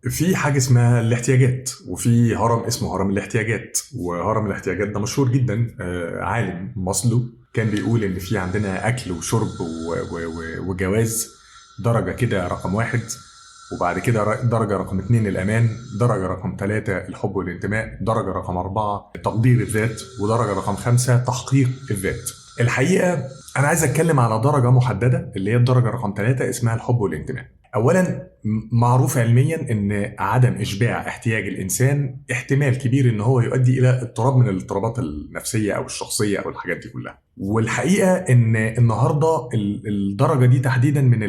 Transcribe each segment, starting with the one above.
في حاجة اسمها الاحتياجات، وفي هرم اسمه هرم الاحتياجات. وهرم الاحتياجات ده مشهور جدا. عالم ماسلو كان بيقول ان في عندنا اكل وشرب وجواز، درجة كده رقم واحد، وبعد كده درجة رقم اتنين الأمان، درجة رقم ثلاثة الحب والانتماء، درجة رقم أربعة تقدير الذات، ودرجة رقم خمسة تحقيق الذات. الحقيقة أنا عايز أتكلم على درجة محددة اللي هي الدرجة رقم ثلاثة، اسمها الحب والانتماء. أولا، معروف علميا أن عدم إشباع احتياج الإنسان احتمال كبير أن هو يؤدي إلى اضطراب من الاضطرابات النفسية أو الشخصية أو الحاجات دي كلها. والحقيقة أن النهاردة الدرجة دي تحديدا من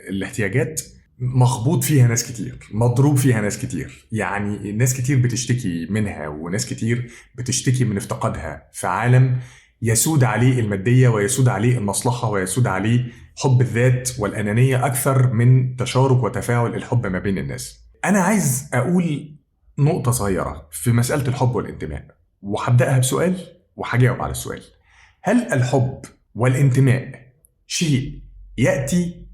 الاحتياجات مخبوط فيها ناس كتير، مضروب فيها ناس كتير. يعني ناس كتير بتشتكي منها، وناس كتير بتشتكي من افتقادها في عالم يسود عليه المادية ويسود عليه المصلحة ويسود عليه حب الذات والأنانية أكثر من تشارك وتفاعل الحب ما بين الناس. أنا عايز أقول نقطة صغيرة في مسألة الحب والانتماء، وهبدأها بسؤال وهجاوب على السؤال. هل الحب والانتماء شيء يأتي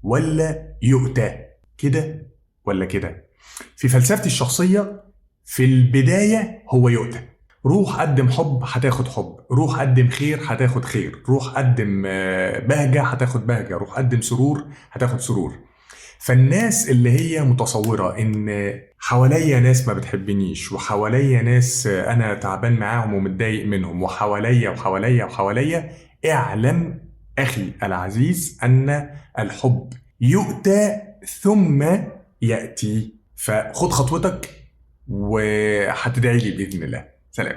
ولا يؤتى؟ كده ولا كده؟ في فلسفتي الشخصية في البداية هو يؤتى. روح قدم حب هتاخد حب، روح قدم خير هتاخد خير، روح قدم بهجة هتاخد بهجة، روح قدم سرور هتاخد سرور. فالناس اللي هي متصورة ان حواليا ناس ما بتحبنيش، وحواليا ناس انا تعبان معاهم ومتضايق منهم، وحواليا وحواليا وحواليا، اعلم اخي العزيز ان الحب يؤتى ثم يأتي. فخد خطوتك وهتدعي لي بإذن الله. سلام.